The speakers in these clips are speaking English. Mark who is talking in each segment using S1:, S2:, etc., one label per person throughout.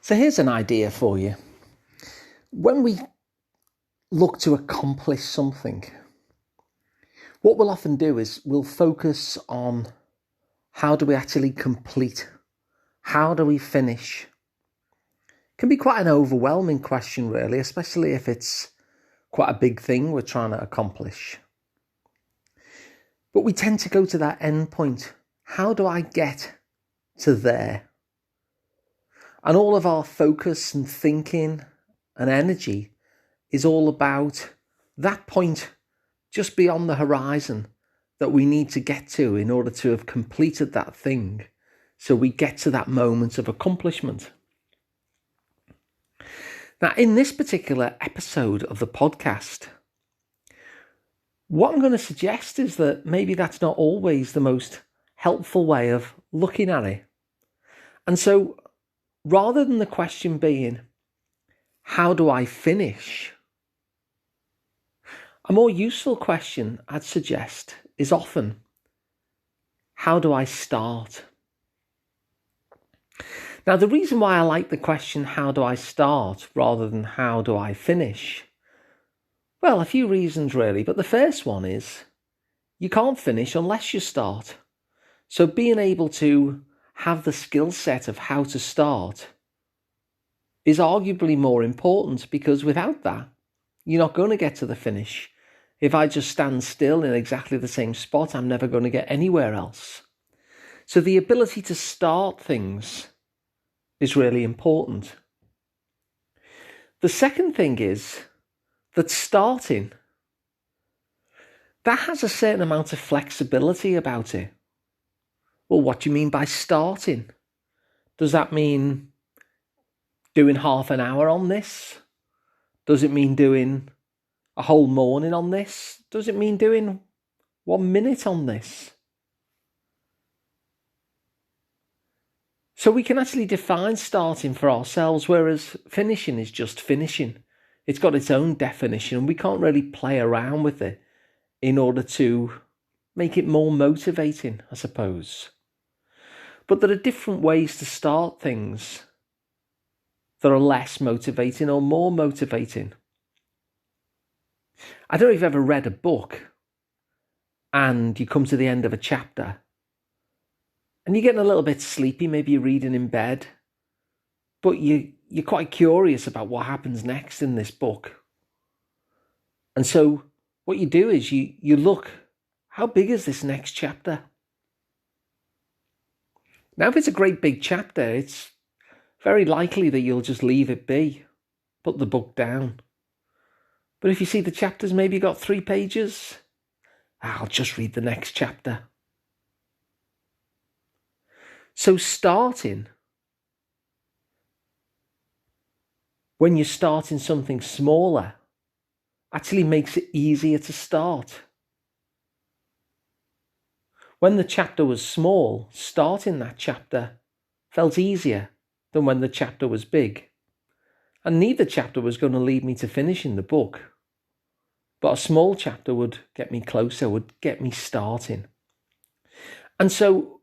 S1: So here's an idea for you. When we look to accomplish something, what we'll often do is we'll focus on how do we actually complete? How do we finish? It can be quite an overwhelming question, really, especially if it's quite a big thing we're trying to accomplish. But we tend to go to that end point. How do I get to there? And all of our focus and thinking and energy is all about that point just beyond the horizon that we need to get to in order to have completed that thing, so we get to that moment of accomplishment. Now, in this particular episode of the podcast, what I'm going to suggest is that maybe that's not always the most helpful way of looking at it. And so, rather than the question being, how do I finish? A more useful question, I'd suggest, is often, how do I start? Now, the reason why I like the question, how do I start, rather than how do I finish? Well, a few reasons really, but the first one is, you can't finish unless you start. So being able to have the skill set of how to start is arguably more important, because without that, you're not going to get to the finish. If I just stand still in exactly the same spot, I'm never going to get anywhere else. So the ability to start things is really important. The second thing is that starting, that has a certain amount of flexibility about it. Well, what do you mean by starting? Does that mean doing half an hour on this? Does it mean doing a whole morning on this? Does it mean doing 1 minute on this? So we can actually define starting for ourselves, whereas finishing is just finishing. It's got its own definition, and we can't really play around with it in order to make it more motivating, I suppose. But there are different ways to start things that are less motivating or more motivating. I don't know if you've ever read a book and you come to the end of a chapter and you're getting a little bit sleepy, maybe you're reading in bed, but you're quite curious about what happens next in this book. And so what you do is you look, how big is this next chapter? Now, if it's a great big chapter, it's very likely that you'll just leave it be, put the book down. But if you see the chapter's maybe got 3 pages, I'll just read the next chapter. So starting, when you're starting something smaller, actually makes it easier to start. When the chapter was small, starting that chapter felt easier than when the chapter was big. And neither chapter was going to lead me to finishing the book. But a small chapter would get me closer, would get me starting. And so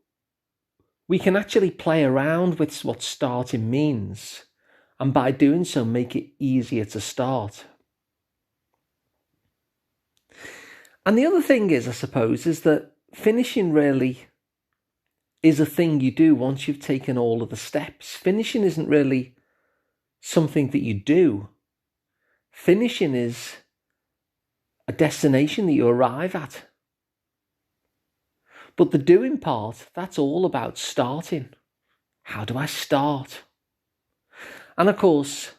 S1: we can actually play around with what starting means, and by doing so make it easier to start. And the other thing is, I suppose, is that finishing really is a thing you do once you've taken all of the steps. Finishing isn't really something that you do. Finishing is a destination that you arrive at. But the doing part, that's all about starting. How do I start? And of course,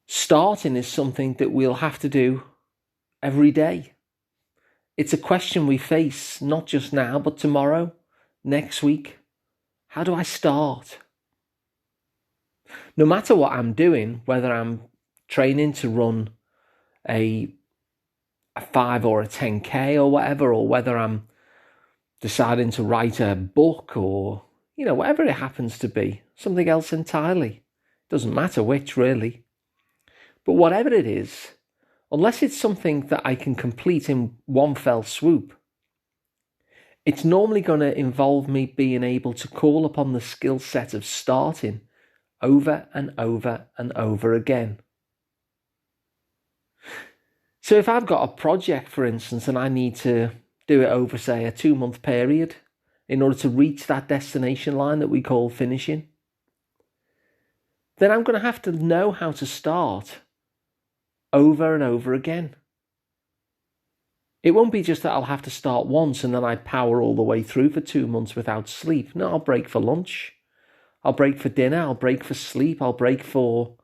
S1: starting is something that we'll have to do every day. It's a question we face not just now, but tomorrow, next week. How do I start? No matter what I'm doing, whether I'm training to run a 5 or a 10K or whatever, or whether I'm deciding to write a book or, whatever it happens to be, something else entirely. Doesn't matter which, really. But whatever it is, unless it's something that I can complete in one fell swoop, it's normally going to involve me being able to call upon the skill set of starting over and over and over again. So if I've got a project, for instance, and I need to do it over, say, a 2-month period in order to reach that destination line that we call finishing, then I'm going to have to know how to start over and over again. It won't be just that I'll have to start once and then I power all the way through for 2 months without sleep. No, I'll break for lunch. I'll break for dinner. I'll break for sleep. I'll break for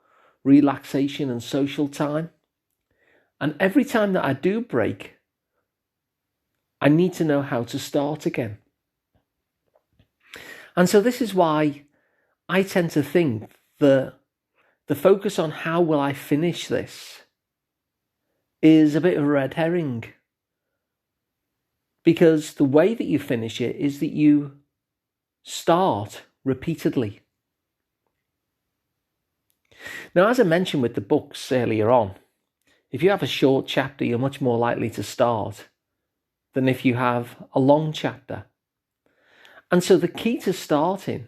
S1: relaxation and social time. And every time that I do break, I need to know how to start again. And so this is why I tend to think that the focus on how will I finish this is a bit of a red herring. Because the way that you finish it is that you start repeatedly. Now, as I mentioned with the books earlier on, if you have a short chapter, you're much more likely to start than if you have a long chapter. And so the key to starting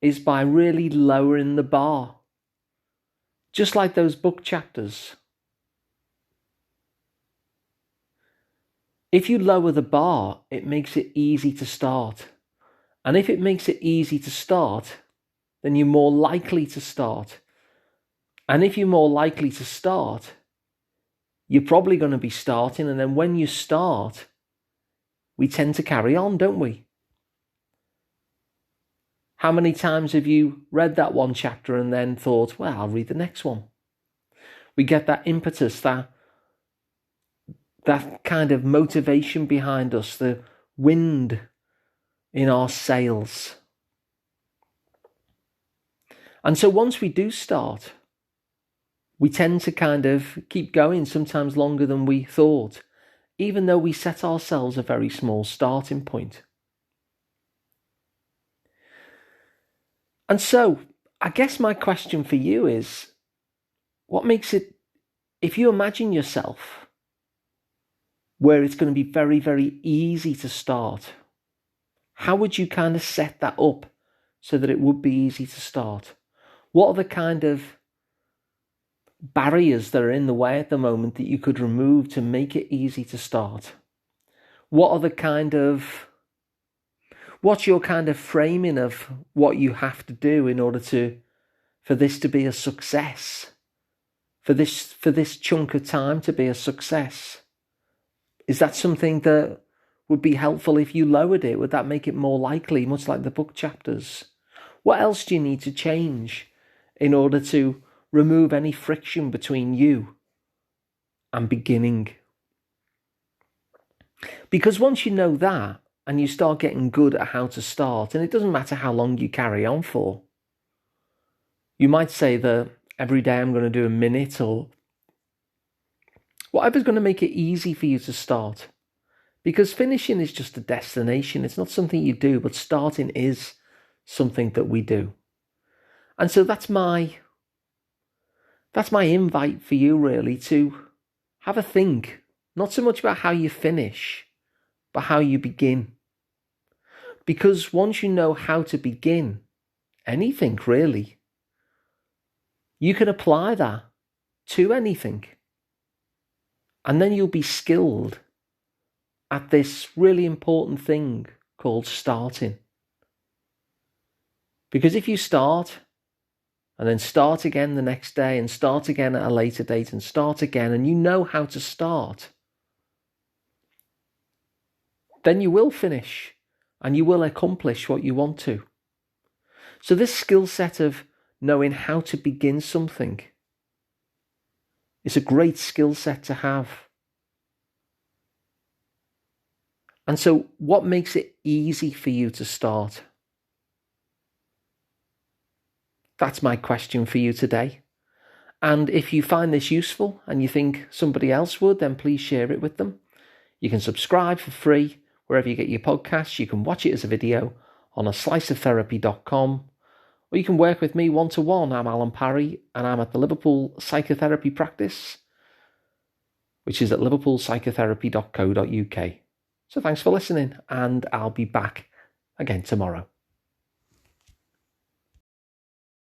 S1: is by really lowering the bar. Just like those book chapters. If you lower the bar, it makes it easy to start. And if it makes it easy to start, then you're more likely to start. And if you're more likely to start, you're probably going to be starting. And then when you start, we tend to carry on, don't we? How many times have you read that one chapter and then thought, well, I'll read the next one? We get that impetus, that kind of motivation behind us, the wind in our sails. And so once we do start, we tend to kind of keep going, sometimes longer than we thought, even though we set ourselves a very small starting point. And so I guess my question for you is, what makes it, if you imagine yourself where it's going to be very, very easy to start, how would you kind of set that up so that it would be easy to start? What are the kind of barriers that are in the way at the moment that you could remove to make it easy to start? What are the kind of, what's your kind of framing of what you have to do in order for this to be a success? For this chunk of time to be a success? Is that something that would be helpful if you lowered it? Would that make it more likely, much like the book chapters? What else do you need to change in order to remove any friction between you and beginning? Because once you know that and you start getting good at how to start, and it doesn't matter how long you carry on for, you might say that every day I'm going to do a minute or whatever's going to make it easy for you to start. Because finishing is just a destination. It's not something you do, but starting is something that we do. And so that's my invite for you, really, to have a think, not so much about how you finish, but how you begin. Because once you know how to begin anything, really, you can apply that to anything. And then you'll be skilled at this really important thing called starting. Because if you start, and then start again the next day, and start again at a later date, and start again, and you know how to start, then you will finish, and you will accomplish what you want to. So this skill set of knowing how to begin something is a great skill set to have. And so what makes it easy for you to start? That's my question for you today. And if you find this useful and you think somebody else would, then please share it with them. You can subscribe for free wherever you get your podcasts. You can watch it as a video on psychotherapy.com, or you can work with me one-to-one. I'm Alun Parry, and I'm at the Liverpool Psychotherapy practice, which is at liverpoolpsychotherapy.co.uk. So thanks for listening, and I'll be back again tomorrow.